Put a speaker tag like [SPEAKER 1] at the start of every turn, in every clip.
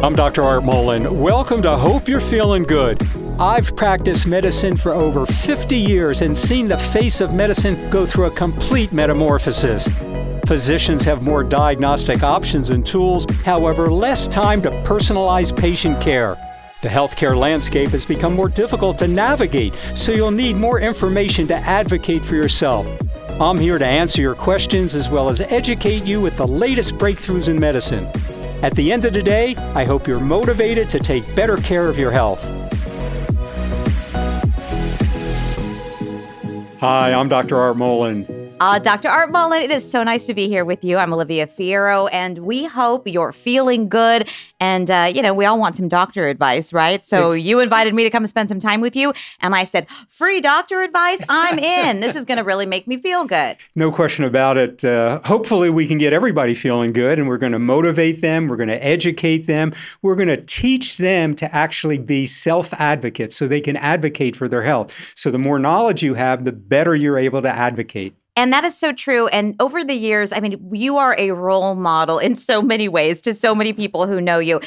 [SPEAKER 1] I'm Dr. Art Mollen. Welcome to Hope You're Feeling Good. I've practiced medicine for over 50 years and seen the face of medicine go through a complete metamorphosis. Physicians have more diagnostic options and tools, however, less time to personalize patient care. The healthcare landscape has become more difficult to navigate, so you'll need more information to advocate for yourself. I'm here to answer your questions as well as educate you with the latest breakthroughs in medicine. At the end of the day, I hope you're motivated to take better care of your health. Hi, I'm Dr. Art Mollen.
[SPEAKER 2] Dr. Art Mollen, it is so nice to be here with you. I'm Olivia Fierro, and we hope you're feeling good. And, we all want some doctor advice, right? So you invited me to come spend some time with you. And I said, free doctor advice? I'm in. This is going to really make me feel good.
[SPEAKER 1] No question about it. Hopefully we can get everybody feeling good, and we're going to motivate them. We're going to educate them. We're going to teach them to actually be self-advocates so they can advocate for their health. So the more knowledge you have, the better you're able to advocate.
[SPEAKER 2] And that is so true. And over the years, I mean, you are a role model in so many ways to so many people who know you.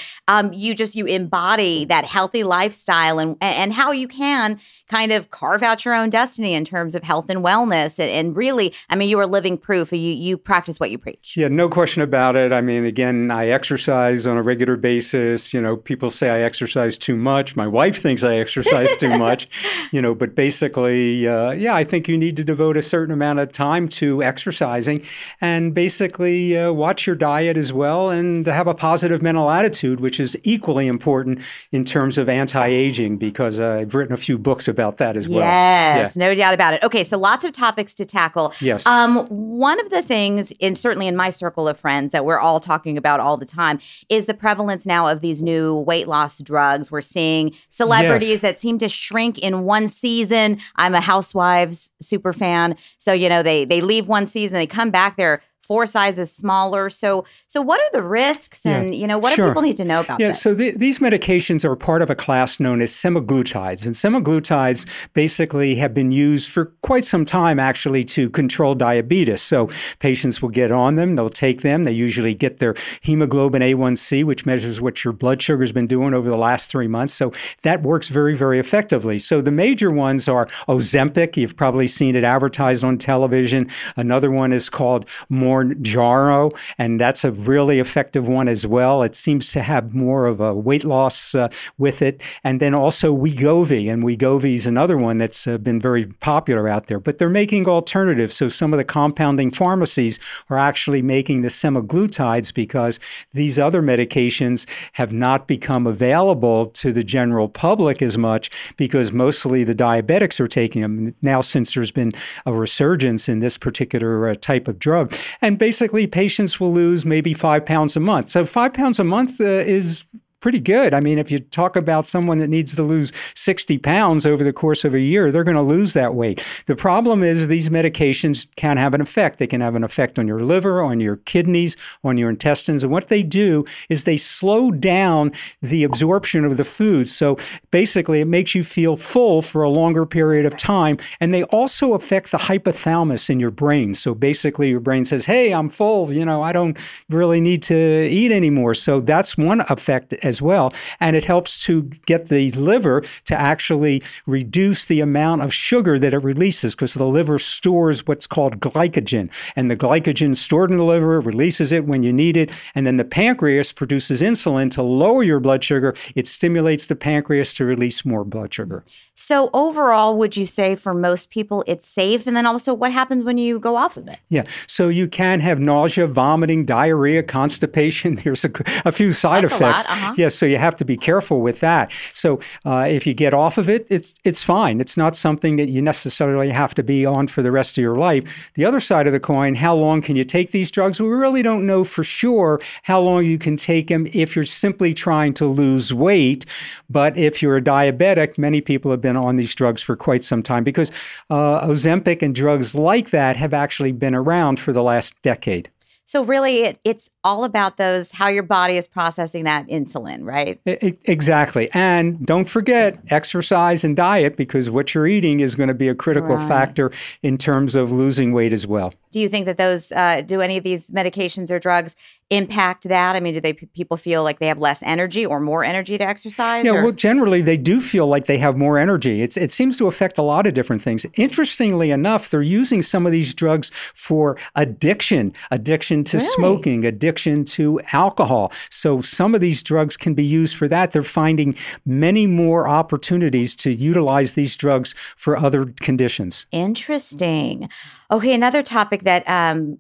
[SPEAKER 2] You embody that healthy lifestyle and how you can kind of carve out your own destiny in terms of health and wellness. And really, I mean, you are living proof. You practice what you preach.
[SPEAKER 1] Yeah, no question about it. I mean, again, I exercise on a regular basis. You know, people say I exercise too much. My wife thinks I exercise too much, but basically, I think you need to devote a certain amount of time to exercising and basically watch your diet as well and have a positive mental attitude, which is equally important in terms of anti-aging, because I've written a few books about that as well.
[SPEAKER 2] Yes, no doubt about it. Okay, so lots of topics to tackle.
[SPEAKER 1] Yes.
[SPEAKER 2] One of the things, certainly in my circle of friends that we're all talking about all the time, is the prevalence now of these new weight loss drugs. We're seeing celebrities that seem to shrink in one season. I'm a Housewives super fan. So, they leave one season, they come back, they're 4 sizes smaller. So what are the risks and, what do people need to know about this?
[SPEAKER 1] So these medications are part of a class known as semaglutides. And semaglutides basically have been used for quite some time, actually, to control diabetes. So patients will get on them, they'll take them. They usually get their hemoglobin A1C, which measures what your blood sugar has been doing over the last 3 months. So that works very, very effectively. So the major ones are Ozempic. You've probably seen it advertised on television. Another one is called Mounjaro, and that's a really effective one as well. It seems to have more of a weight loss with it. And then also Wegovy, and Wegovy is another one that's been very popular out there. But they're making alternatives. So some of the compounding pharmacies are actually making the semaglutides because these other medications have not become available to the general public as much, because mostly the diabetics are taking them now, since there's been a resurgence in this particular type of drug. And basically, patients will lose maybe 5 pounds a month. So 5 pounds a month is pretty good. I mean, if you talk about someone that needs to lose 60 pounds over the course of a year, they're going to lose that weight. The problem is these medications can have an effect. They can have an effect on your liver, on your kidneys, on your intestines. And what they do is they slow down the absorption of the food. So basically, it makes you feel full for a longer period of time. And they also affect the hypothalamus in your brain. So basically, your brain says, hey, I'm full. I don't really need to eat anymore. So that's one effect as well. And it helps to get the liver to actually reduce the amount of sugar that it releases, because the liver stores what's called glycogen. And the glycogen stored in the liver releases it when you need it. And then the pancreas produces insulin to lower your blood sugar. It stimulates the pancreas to release more blood sugar.
[SPEAKER 2] So overall, would you say for most people it's safe? And then also, what happens when you go off of it?
[SPEAKER 1] Yeah. So you can have nausea, vomiting, diarrhea, constipation. There's a few side effects. Yes, so you have to be careful with that. So if you get off of it, it's fine. It's not something that you necessarily have to be on for the rest of your life. The other side of the coin, how long can you take these drugs? We really don't know for sure how long you can take them if you're simply trying to lose weight. But if you're a diabetic, many people have been on these drugs for quite some time, because Ozempic and drugs like that have actually been around for the last decade.
[SPEAKER 2] So really, it's all about how your body is processing that insulin, right?
[SPEAKER 1] Exactly. And don't forget exercise and diet, because what you're eating is going to be a critical factor in terms of losing weight as well.
[SPEAKER 2] Do you think that do any of these medications or drugs impact that? I mean, do people feel like they have less energy or more energy to exercise?
[SPEAKER 1] Yeah,
[SPEAKER 2] or?
[SPEAKER 1] well, generally they do feel like they have more energy. It seems to affect a lot of different things. Interestingly enough, they're using some of these drugs for addiction to smoking, addiction to alcohol. So some of these drugs can be used for that. They're finding many more opportunities to utilize these drugs for other conditions.
[SPEAKER 2] Interesting. Okay, another topic that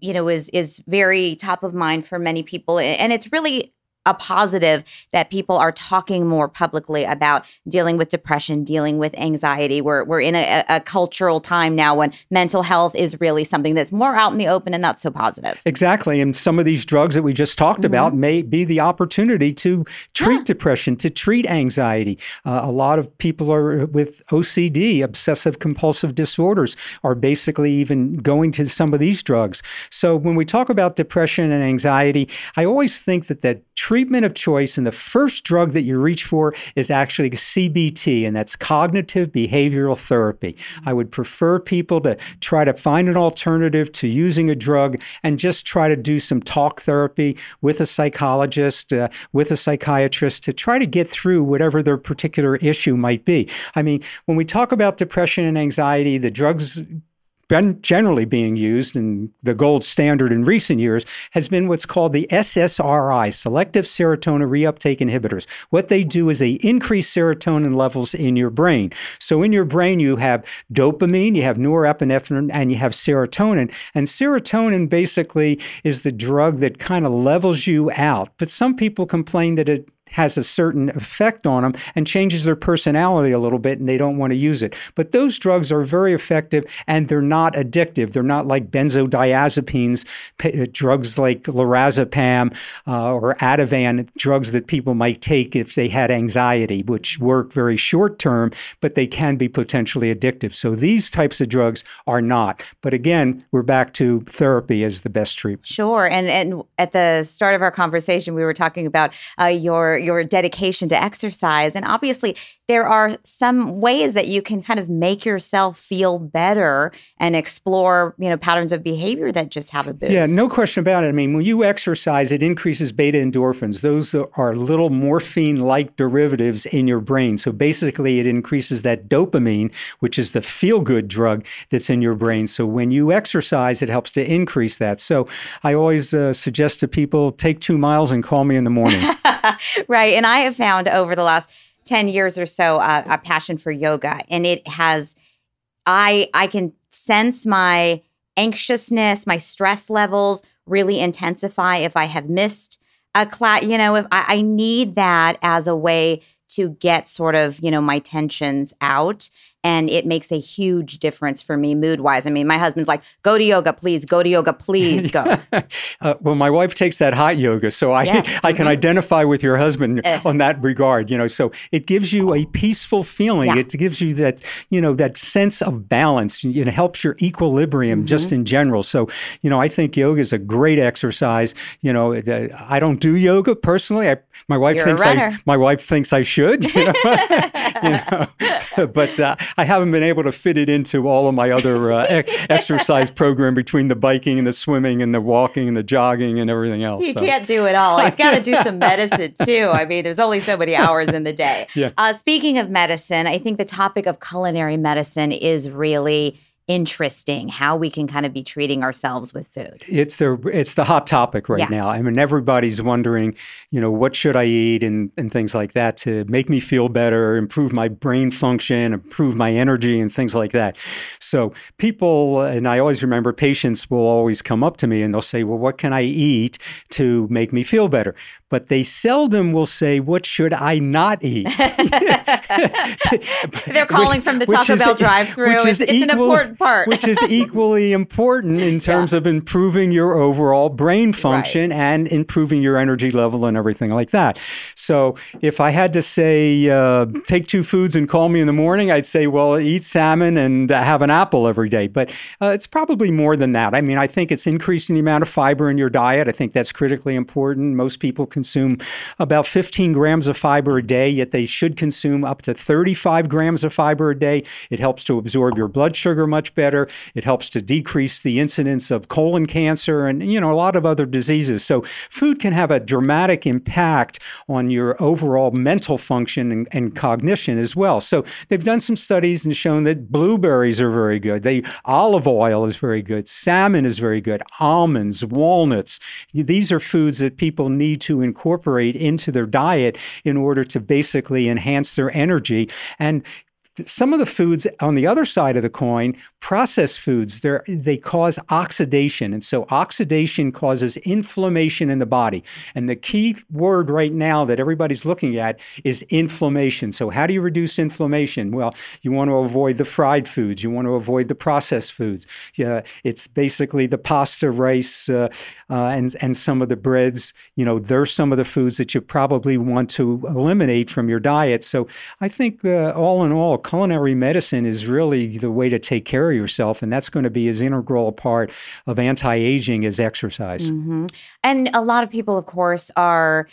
[SPEAKER 2] is very top of mind for many people, and it's really a positive that people are talking more publicly about dealing with depression, dealing with anxiety. We're in a cultural time now when mental health is really something that's more out in the open and not so positive.
[SPEAKER 1] Exactly. And some of these drugs that we just talked about may be the opportunity to treat depression, to treat anxiety. A lot of people are with OCD, obsessive compulsive disorders, are basically even going to some of these drugs. So when we talk about depression and anxiety, I always think that treatment of choice and the first drug that you reach for is actually CBT, and that's cognitive behavioral therapy. I would prefer people to try to find an alternative to using a drug and just try to do some talk therapy with a psychologist, with a psychiatrist to try to get through whatever their particular issue might be. I mean, when we talk about depression and anxiety, the drugs been generally being used, and the gold standard in recent years has been what's called the SSRI, selective serotonin reuptake inhibitors. What they do is they increase serotonin levels in your brain. So in your brain, you have dopamine, you have norepinephrine, and you have serotonin. And serotonin basically is the drug that kind of levels you out. But some people complain that it has a certain effect on them and changes their personality a little bit, and they don't want to use it. But those drugs are very effective, and they're not addictive. They're not like benzodiazepines, drugs like lorazepam or Ativan, drugs that people might take if they had anxiety, which work very short term, but they can be potentially addictive. So these types of drugs are not. But again, we're back to therapy as the best treatment.
[SPEAKER 2] Sure. And at the start of our conversation, we were talking about your dedication to exercise. And obviously, there are some ways that you can kind of make yourself feel better and explore, patterns of behavior that just have a boost.
[SPEAKER 1] Yeah, no question about it. I mean, when you exercise, it increases beta endorphins. Those are little morphine-like derivatives in your brain. So basically, it increases that dopamine, which is the feel-good drug that's in your brain. So when you exercise, it helps to increase that. So I always suggest to people, take 2 miles and call me in the morning.
[SPEAKER 2] Right. And I have found over the last 10 years or so a passion for yoga. And it has, I can sense my anxiousness, my stress levels really intensify if I have missed a class. If I need that as a way to get sort of, my tensions out. And it makes a huge difference for me mood-wise. I mean, my husband's like, go to yoga, please. Go to yoga, please go.
[SPEAKER 1] Well, my wife takes that hot yoga, so I can identify with your husband on that regard. So it gives you a peaceful feeling. Yeah. It gives you that, that sense of balance. It helps your equilibrium just in general. So, I think yoga is a great exercise. I don't do yoga personally. My wife thinks I should. But I haven't been able to fit it into all of my other exercise program between the biking and the swimming and the walking and the jogging and everything else.
[SPEAKER 2] You can't do it all. He's got to do some medicine too. I mean, there's only so many hours in the day. Yeah. Speaking of medicine, I think the topic of culinary medicine is really interesting, how we can kind of be treating ourselves with food.
[SPEAKER 1] It's the hot topic right now. I mean, everybody's wondering, what should I eat and things like that to make me feel better, improve my brain function, improve my energy and things like that. So people, and I always remember patients will always come up to me and they'll say, well, what can I eat to make me feel better? But they seldom will say, what should I not eat?
[SPEAKER 2] They're calling from the Taco Bell drive-thru. It's an important part.
[SPEAKER 1] Which is equally important in terms of improving your overall brain function and improving your energy level and everything like that. So if I had to say, take 2 foods and call me in the morning, I'd say, well, eat salmon and have an apple every day. But it's probably more than that. I mean, I think it's increasing the amount of fiber in your diet. I think that's critically important. Most people consume about 15 grams of fiber a day, yet they should consume up to 35 grams of fiber a day. It helps to absorb your blood sugar much much better. It helps to decrease the incidence of colon cancer and, a lot of other diseases. So food can have a dramatic impact on your overall mental function and cognition as well. So they've done some studies and shown that blueberries are very good. Olive oil is very good. Salmon is very good. Almonds, walnuts. These are foods that people need to incorporate into their diet in order to basically enhance their energy. And some of the foods on the other side of the coin, processed foods, they cause oxidation. And so oxidation causes inflammation in the body. And the key word right now that everybody's looking at is inflammation. So how do you reduce inflammation? Well, you want to avoid the fried foods. You want to avoid the processed foods. It's basically the pasta, rice, and some of the breads. There's some of the foods that you probably want to eliminate from your diet. So I think all in all, culinary medicine is really the way to take care of yourself, and that's going to be as integral a part of anti-aging as exercise.
[SPEAKER 2] Mm-hmm. And a lot of people, of course, are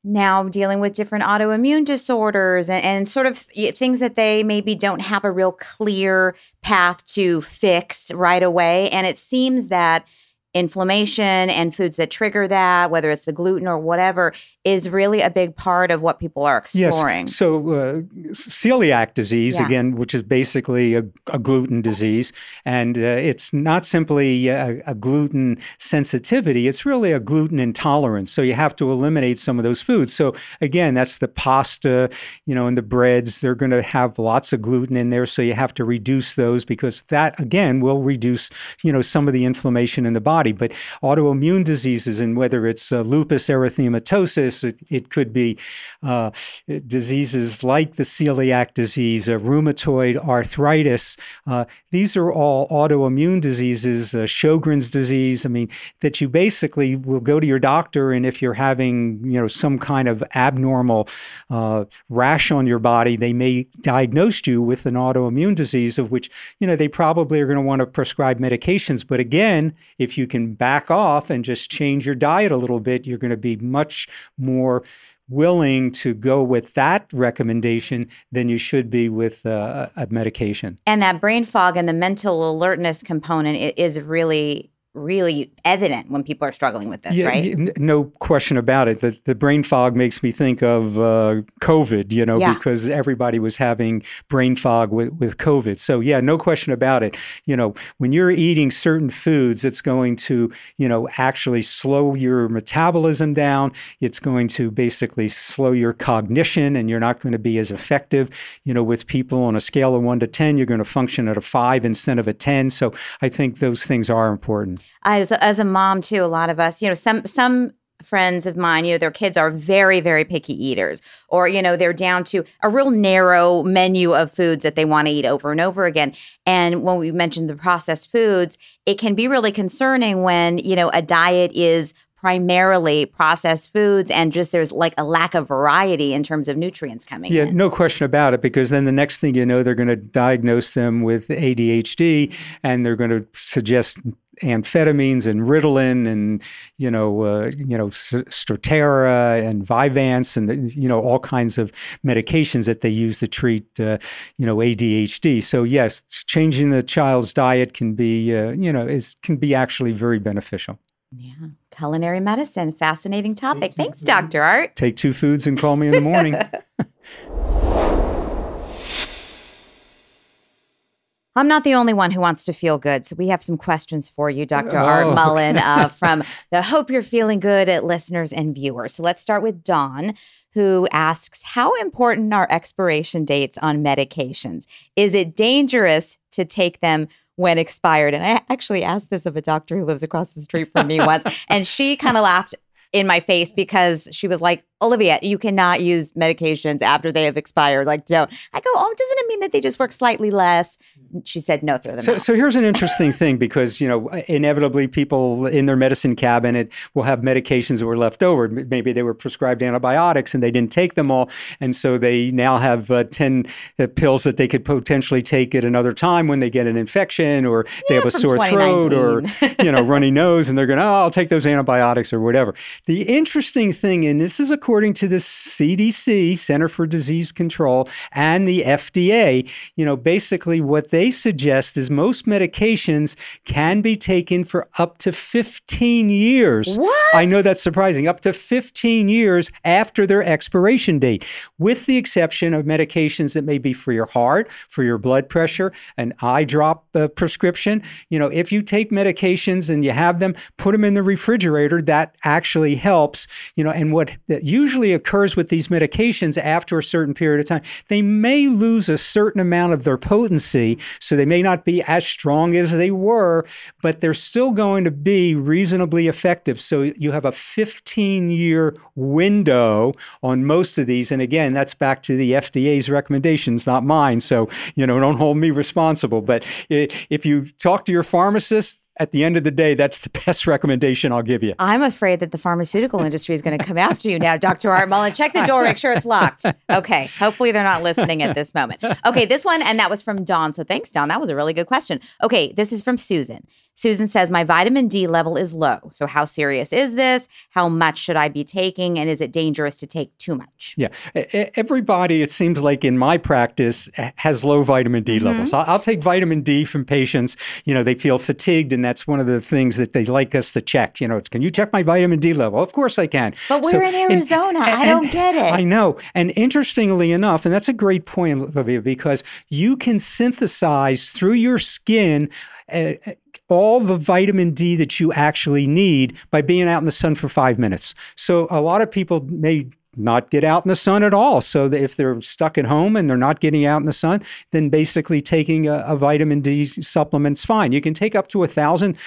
[SPEAKER 2] now dealing with different autoimmune disorders and sort of things that they maybe don't have a real clear path to fix right away. And it seems that inflammation and foods that trigger that, whether it's the gluten or whatever, is really a big part of what people are exploring.
[SPEAKER 1] Yes. So celiac disease, again, which is basically a gluten disease, and it's not simply a gluten sensitivity, it's really a gluten intolerance. So you have to eliminate some of those foods. So again, that's the pasta, and the breads. They're going to have lots of gluten in there, so you have to reduce those because that, again, will reduce, some of the inflammation in the body. But autoimmune diseases, and whether it's lupus erythematosus, it could be diseases like the celiac disease, rheumatoid arthritis. These are all autoimmune diseases, Sjogren's disease. That you basically will go to your doctor, and if you're having, some kind of abnormal rash on your body, they may diagnose you with an autoimmune disease of which, they probably are going to want to prescribe medications. But again, if you can back off and just change your diet a little bit, you're going to be much more willing to go with that recommendation than you should be with a medication. And
[SPEAKER 2] that brain fog and the mental alertness component is really evident when people are struggling with this, right?
[SPEAKER 1] No question about it. The brain fog makes me think of COVID, because everybody was having brain fog with COVID. So no question about it. When you're eating certain foods, it's going to, actually slow your metabolism down. It's going to basically slow your cognition, and you're not going to be as effective. With people on a scale of 1 to 10, you're going to function at a 5 instead of a 10. So I think those things are important.
[SPEAKER 2] As a mom, too, a lot of us, some friends of mine, their kids are very, very picky eaters, or, they're down to a real narrow menu of foods that they want to eat over and over again. And when we mentioned the processed foods, it can be really concerning when, a diet is primarily processed foods and just there's like a lack of variety in terms of nutrients coming in.
[SPEAKER 1] Yeah, no question about it, because then the next thing you know, they're going to diagnose them with ADHD, and they're going to suggest amphetamines and Ritalin and, Strattera and Vyvanse and, all kinds of medications that they use to treat, ADHD. So yes, changing the child's diet can be, can be actually very beneficial.
[SPEAKER 2] Yeah. Culinary medicine, fascinating topic. Thanks, Dr. Art.
[SPEAKER 1] Take 2 foods and call me in the morning.
[SPEAKER 2] I'm not the only one who wants to feel good, so we have some questions for you, Dr. Art Mollen, from the Hope You're Feeling Good listeners and viewers. So let's start with Dawn, who asks, how important are expiration dates on medications? Is it dangerous to take them when expired? And I actually asked this of a doctor who lives across the street from me once, and she kind of laughed in my face because she was like, Olivia, you cannot use medications after they have expired. Like, don't. I go, oh, doesn't it mean that they just work slightly less? She said, no, throw them out.
[SPEAKER 1] So here's an interesting thing, because, inevitably people in their medicine cabinet will have medications that were left over. Maybe they were prescribed antibiotics and they didn't take them all. And so they now have 10 pills that they could potentially take at another time when they get an infection, or they have a sore throat, or, runny nose, and they're going, I'll take those antibiotics or whatever. The interesting thing, and this is according to the CDC, Center for Disease Control, and the FDA, basically what they suggest is most medications can be taken for up to 15 years.
[SPEAKER 2] What?
[SPEAKER 1] I know that's surprising. Up to 15 years after their expiration date, with the exception of medications that may be for your heart, for your blood pressure, an eye drop prescription. If you take medications and you have them, put them in the refrigerator. That actually helps. And what usually occurs with these medications after a certain period of time, they may lose a certain amount of their potency, so they may not be as strong as they were, but they're still going to be reasonably effective. So you have a 15-year window on most of these. And again, that's back to the FDA's recommendations, not mine. So, don't hold me responsible. But if you talk to your pharmacist, at the end of the day, that's the best recommendation I'll give you.
[SPEAKER 2] I'm afraid that the pharmaceutical industry is going to come after you now, Dr. Art Mollen. Check the door, make sure it's locked. Okay. Hopefully they're not listening at this moment. Okay, this one, and that was from Dawn. So thanks, Dawn. That was a really good question. Okay, this is from Susan. Susan says, my vitamin D level is low. So how serious is this? How much should I be taking? And is it dangerous to take too much?
[SPEAKER 1] Yeah. Everybody, it seems like in my practice, has low vitamin D levels. I'll take vitamin D from patients. They feel fatigued, and that's one of the things that they like us to check. Can you check my vitamin D level? Of course I can.
[SPEAKER 2] But we're in Arizona. I don't get it.
[SPEAKER 1] I know. And interestingly enough, and that's a great point, Olivia, because you can synthesize through your skin all the vitamin D that you actually need by being out in the sun for 5 minutes. So a lot of people may not get out in the sun at all. So that if they're stuck at home and they're not getting out in the sun, then basically taking a vitamin D supplement is fine. You can take up to 1,000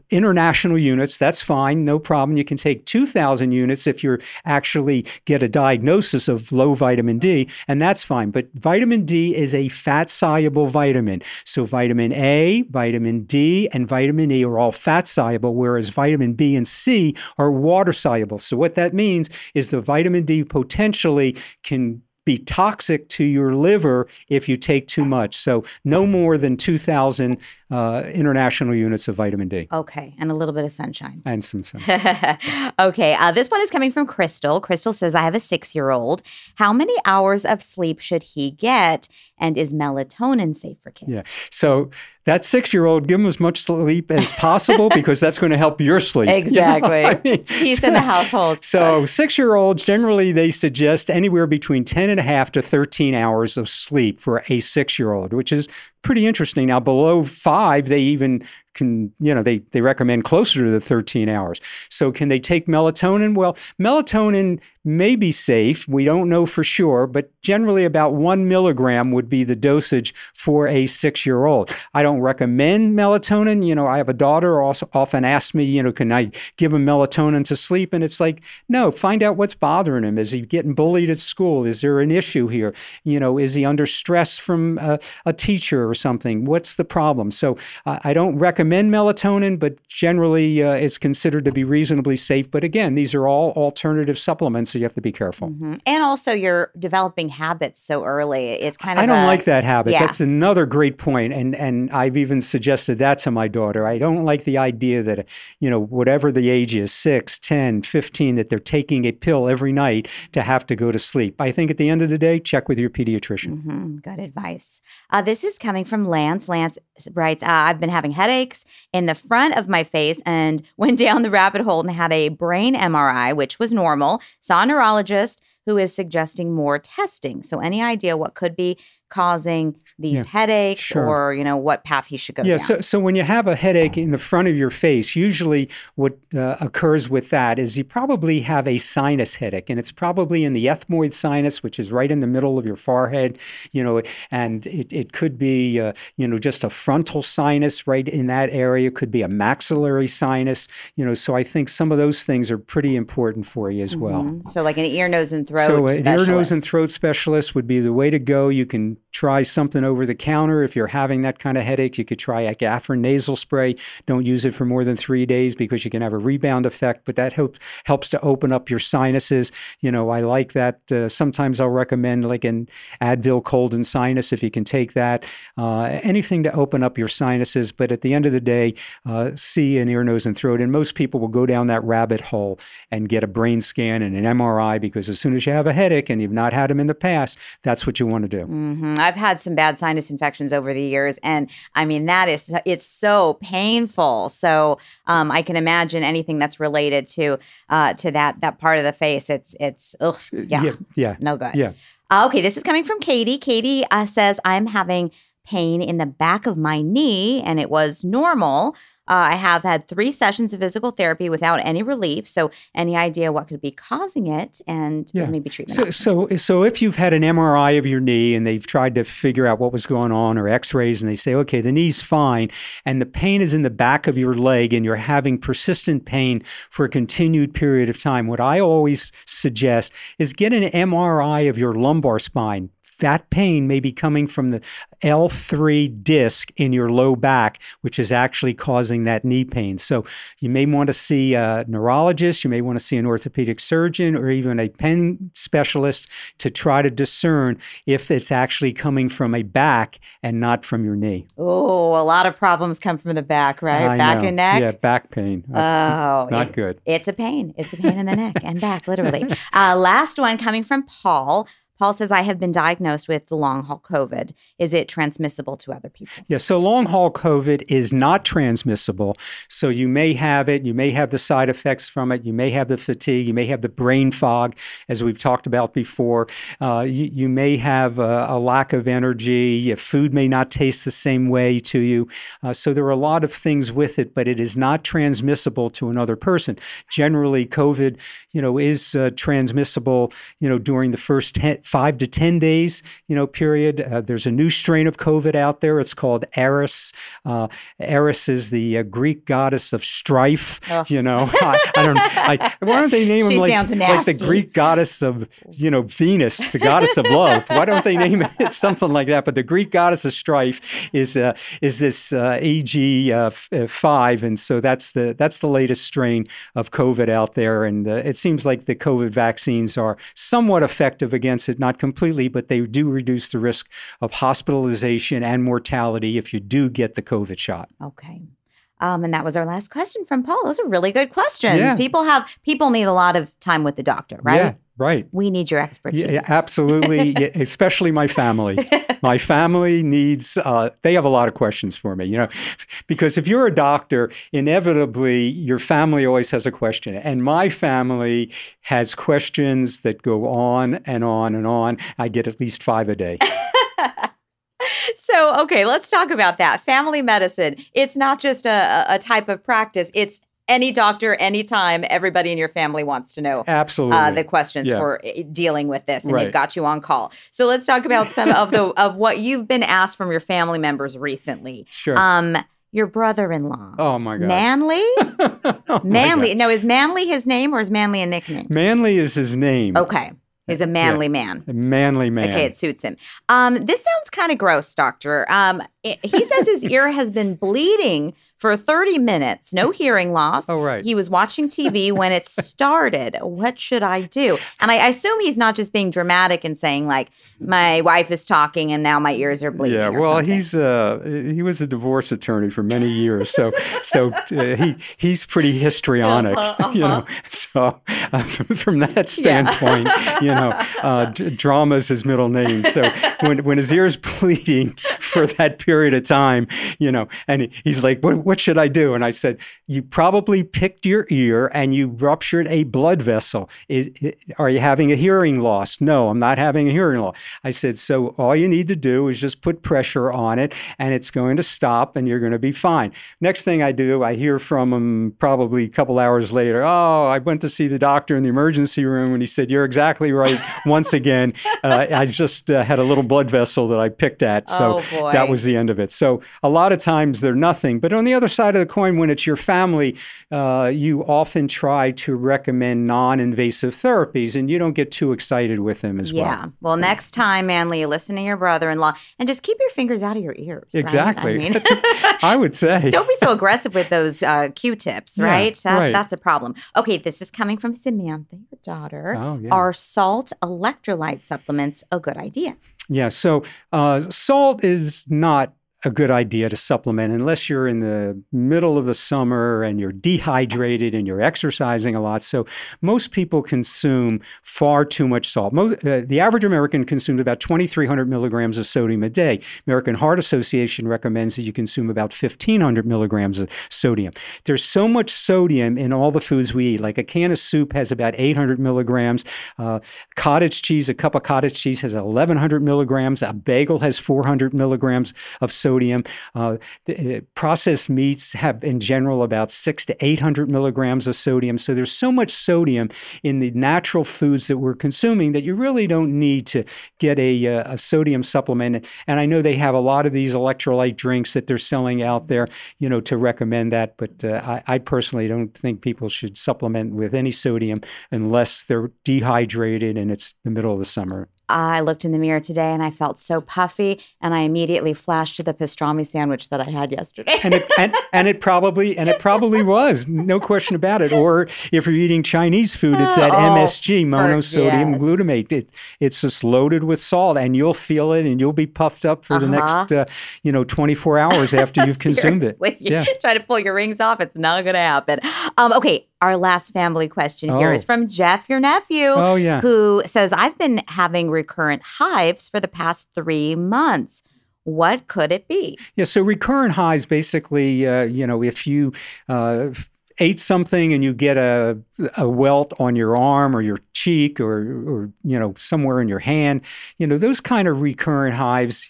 [SPEAKER 1] international units. That's fine. No problem. You can take 2,000 units if you actually get a diagnosis of low vitamin D, and that's fine. But vitamin D is a fat-soluble vitamin. So vitamin A, vitamin D, and vitamin E are all fat-soluble, whereas vitamin B and C are water-soluble. So what that means is the vitamin D potentially can be toxic to your liver if you take too much. So no more than 2,000 international units of vitamin D.
[SPEAKER 2] Okay. And a little bit of sunshine.
[SPEAKER 1] And some sunshine.
[SPEAKER 2] Okay. This one is coming from Crystal. Crystal says, I have a 6-year-old. How many hours of sleep should he get? And is melatonin safe for kids?
[SPEAKER 1] Yeah. So that 6-year-old, give him as much sleep as possible because that's going to help your sleep.
[SPEAKER 2] Exactly. Peace in the household.
[SPEAKER 1] So 6-year-olds, generally, they suggest anywhere between 10.5 to 13 hours of sleep for a 6-year-old, which is pretty interesting. Now, below 5, they even can, they recommend closer to the 13 hours. So can they take melatonin? Well, melatonin may be safe. We don't know for sure, but generally about 1 milligram would be the dosage for a 6-year-old. I don't recommend melatonin. I have a daughter who also often asks me, can I give him melatonin to sleep? And it's like, no, find out what's bothering him. Is he getting bullied at school? Is there an issue here? Is he under stress from a teacher or something? What's the problem? So I don't recommend melatonin, but generally it's considered to be reasonably safe. But again, these are all alternative supplements, so you have to be careful.
[SPEAKER 2] And also you're developing habits so early. It's kind of
[SPEAKER 1] I don't like that habit.
[SPEAKER 2] Yeah.
[SPEAKER 1] That's another great point. And I've even suggested that to my daughter. I don't like the idea that, whatever the age is, 6, 10, 15, that they're taking a pill every night to have to go to sleep. I think at the end of the day, check with your pediatrician.
[SPEAKER 2] Good advice. This is coming from Lance. Lance writes, I've been having headaches in the front of my face and went down the rabbit hole and had a brain MRI, which was normal. Saw a neurologist who is suggesting more testing. So any idea what could be causing these headaches or, what path he should go down?
[SPEAKER 1] So when you have a headache in the front of your face, usually what occurs with that is you probably have a sinus headache, and it's probably in the ethmoid sinus, which is right in the middle of your forehead, and it could be, just a frontal sinus right in that area. It could be a maxillary sinus, so I think some of those things are pretty important for you as well.
[SPEAKER 2] So like an ear, nose, and throat
[SPEAKER 1] specialist. So an ear,
[SPEAKER 2] specialist.
[SPEAKER 1] nose, and throat specialist would be the way to go. You can try something over the counter. If you're having that kind of headache, you could try a Afrin nasal spray. Don't use it for more than 3 days because you can have a rebound effect, but that helps to open up your sinuses. I like that. Sometimes I'll recommend like an Advil cold and sinus if you can take that. Anything to open up your sinuses. But at the end of the day, see an ear, nose, and throat. And most people will go down that rabbit hole and get a brain scan and an MRI because as soon as you have a headache and you've not had them in the past, that's what you want to do.
[SPEAKER 2] Mm-hmm. I've had some bad sinus infections over the years. And I mean, it's so painful. So I can imagine anything that's related to that part of the face. It's no good.
[SPEAKER 1] Yeah.
[SPEAKER 2] Okay, this is coming from Katie. Katie says, I'm having pain in the back of my knee, and it was normal. I have had 3 sessions of physical therapy without any relief. So any idea what could be causing it and maybe treatment options?
[SPEAKER 1] So if you've had an MRI of your knee and they've tried to figure out what was going on or x-rays and they say, okay, the knee's fine and the pain is in the back of your leg and you're having persistent pain for a continued period of time, what I always suggest is get an MRI of your lumbar spine. That pain may be coming from the L3 disc in your low back, which is actually causing that knee pain. So you may want to see a neurologist, you may want to see an orthopedic surgeon or even a pain specialist to try to discern if it's actually coming from a back and not from your knee.
[SPEAKER 2] Oh, a lot of problems come from the back, right? Back and neck?
[SPEAKER 1] Yeah, back pain. That's not good.
[SPEAKER 2] It's a pain. It's a pain in the neck and back, literally. Last one coming from Paul. Paul says, I have been diagnosed with the long haul COVID. Is it transmissible to other people?
[SPEAKER 1] Yeah, so long haul COVID is not transmissible. So you may have it, you may have the side effects from it, you may have the fatigue, you may have the brain fog, as we've talked about before. You may have a lack of energy. Your food may not taste the same way to you. So there are a lot of things with it, but it is not transmissible to another person. Generally, COVID, is transmissible, during the first 5 to 10 days, period. There's a new strain of COVID out there. It's called Eris. Eris is the Greek goddess of strife. Oh. Why don't they name him like the Greek goddess of, Venus, the goddess of love? Why don't they name it something like that? But the Greek goddess of strife is this EG5, and so that's the latest strain of COVID out there. And it seems like the COVID vaccines are somewhat effective against it. Not completely, but they do reduce the risk of hospitalization and mortality if you do get the COVID shot.
[SPEAKER 2] Okay. And that was our last question from Paul. Those are really good questions.
[SPEAKER 1] Yeah.
[SPEAKER 2] People need a lot of time with the doctor, right?
[SPEAKER 1] Yeah, right.
[SPEAKER 2] We need your expertise.
[SPEAKER 1] Yeah, absolutely. Especially my family. My family needs, they have a lot of questions for me, because if you're a doctor, inevitably your family always has a question. And my family has questions that go on and on and on. I get at least 5 a day.
[SPEAKER 2] So, okay, let's talk about that. Family medicine. It's not just a type of practice. It's any doctor, anytime, everybody in your family wants to know the questions for dealing with this, and they've got you on call. So let's talk about some of what you've been asked from your family members recently.
[SPEAKER 1] Sure.
[SPEAKER 2] Your brother-in-law.
[SPEAKER 1] Oh, my God.
[SPEAKER 2] Manly? Manly. Now, is Manly his name or is Manly a nickname?
[SPEAKER 1] Manly is his name.
[SPEAKER 2] Okay. He's a manly man.
[SPEAKER 1] A manly man.
[SPEAKER 2] Okay, it suits him. This sounds kind of gross, doctor. He says his ear has been bleeding for 30 minutes. No hearing loss.
[SPEAKER 1] Oh, right.
[SPEAKER 2] He was watching TV when it started. What should I do? And I assume he's not just being dramatic and saying, like, my wife is talking and now my ears are bleeding.
[SPEAKER 1] Yeah, well, he was a divorce attorney for many years. So he's pretty histrionic, So from that standpoint, drama is his middle name. So when his ear's bleeding for that period of time, and he's like, what should I do? And I said, you probably picked your ear and you ruptured a blood vessel. Are you having a hearing loss? No, I'm not having a hearing loss. I said, so all you need to do is just put pressure on it and it's going to stop and you're going to be fine. Next thing I do, I hear from him probably a couple hours later, I went to see the doctor in the emergency room and he said, you're exactly right. Once again, I just had a little blood vessel that I picked at. So
[SPEAKER 2] boy.
[SPEAKER 1] that was the end of it. So a lot of times they're nothing. But on the other side of the coin, when it's your family, you often try to recommend non-invasive therapies, and you don't get too excited with them as well.
[SPEAKER 2] Yeah. Well, next time, Manly, you listen to your brother-in-law and just keep your fingers out of your ears.
[SPEAKER 1] Exactly.
[SPEAKER 2] Right?
[SPEAKER 1] I would say.
[SPEAKER 2] Don't be so aggressive with those Q-tips, right?
[SPEAKER 1] Right.
[SPEAKER 2] That's a problem. Okay, this is coming from Samantha, your daughter.
[SPEAKER 1] Oh, yeah.
[SPEAKER 2] Are salt electrolyte supplements a good idea?
[SPEAKER 1] Yeah. So salt is not a good idea to supplement unless you're in the middle of the summer and you're dehydrated and you're exercising a lot. So most people consume far too much salt. The average American consumes about 2,300 milligrams of sodium a day. American Heart Association recommends that you consume about 1,500 milligrams of sodium. There's so much sodium in all the foods we eat. Like a can of soup has about 800 milligrams. Cottage cheese, a cup of cottage cheese has 1,100 milligrams. A bagel has 400 milligrams of sodium. Processed meats have, in general, about 600 to 800 milligrams of sodium. So there's so much sodium in the natural foods that we're consuming that you really don't need to get a sodium supplement. And I know they have a lot of these electrolyte drinks that they're selling out there, to recommend that. But I personally don't think people should supplement with any sodium unless they're dehydrated and it's the middle of the summer.
[SPEAKER 2] I looked in the mirror today and I felt so puffy, and I immediately flashed to the pastrami sandwich that I had yesterday.
[SPEAKER 1] and it probably was, no question about it. Or if you're eating Chinese food, it's that MSG, monosodium glutamate. It's just loaded with salt, and you'll feel it, and you'll be puffed up for the next 24 hours after you've consumed it.
[SPEAKER 2] Yeah. Try to pull your rings off; it's not going to happen. Okay. Our last family question here is from Jeff, your nephew, who says, I've been having recurrent hives for the past 3 months. What could it be?
[SPEAKER 1] Yeah, so recurrent hives, basically, if you ate something and you get a welt on your arm or your cheek or somewhere in your hand, those kind of recurrent hives,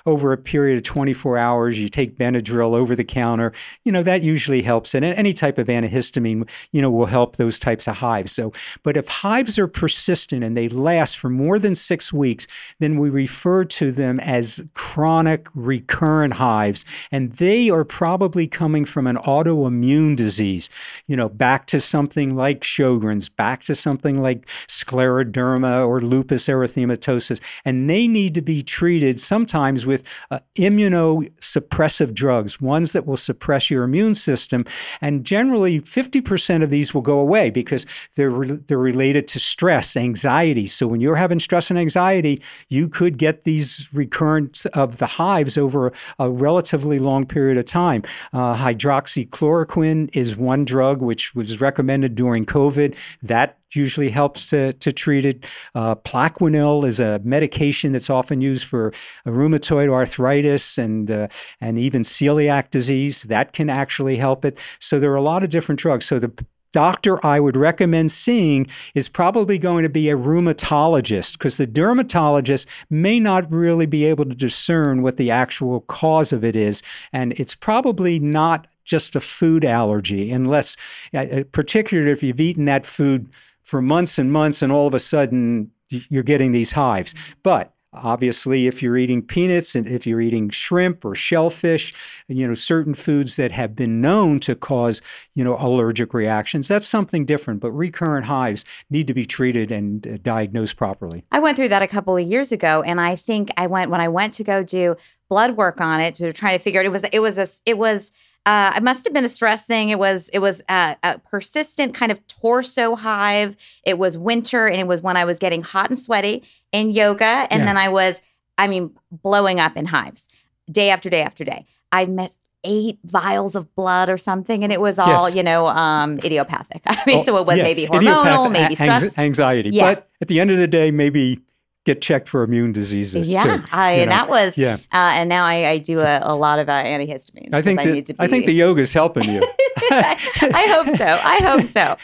[SPEAKER 1] over a period of 24 hours, you take Benadryl over the counter, that usually helps. And any type of antihistamine, will help those types of hives. So, but if hives are persistent and they last for more than 6 weeks, then we refer to them as chronic recurrent hives. And they are probably coming from an autoimmune disease, back to something like Sjogren's, back to something like scleroderma or lupus erythematosus. And they need to be treated sometimes with immunosuppressive drugs, ones that will suppress your immune system. And generally, 50% of these will go away because they're related to stress, anxiety. So when you're having stress and anxiety, you could get these recurrence of the hives over a relatively long period of time. Hydroxychloroquine is one drug which was recommended during COVID. That usually helps to treat it. Plaquenil is a medication that's often used for rheumatoid arthritis and even celiac disease. That can actually help it. So there are a lot of different drugs. So the doctor I would recommend seeing is probably going to be a rheumatologist, because the dermatologist may not really be able to discern what the actual cause of it is. And it's probably not just a food allergy, unless, particularly if you've eaten that food for months and months and all of a sudden you're getting these hives. But obviously, if you're eating peanuts and if you're eating shrimp or shellfish, certain foods that have been known to cause, allergic reactions, that's something different. But recurrent hives need to be treated and diagnosed properly.
[SPEAKER 2] I went through that a couple of years ago, and I think when I went to go do blood work on it to try to figure out, it must have been a stress thing. It was a persistent kind of torso hive. It was winter, and it was when I was getting hot and sweaty in yoga, and then I was, blowing up in hives day after day after day. I missed 8 vials of blood or something, and it was all, idiopathic. So it was maybe hormonal, maybe stress.
[SPEAKER 1] Anxiety. Yeah. But at the end of the day, maybe get checked for immune diseses too.
[SPEAKER 2] And that was, and now I do a lot of antihistamines.
[SPEAKER 1] I think the yoga's helping you.
[SPEAKER 2] I hope so.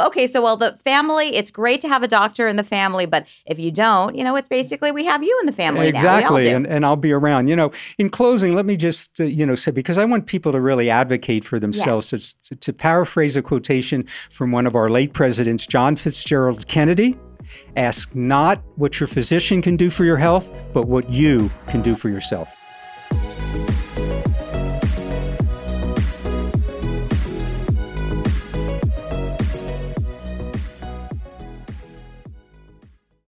[SPEAKER 2] Okay, so the family, it's great to have a doctor in the family, but if you don't, it's basically we have you in the family
[SPEAKER 1] exactly,
[SPEAKER 2] now.
[SPEAKER 1] And I'll be around. In closing, let me just say, because I want people to really advocate for themselves. Yes. To paraphrase a quotation from one of our late presidents, John Fitzgerald Kennedy. Ask not what your physician can do for your health, but what you can do for yourself.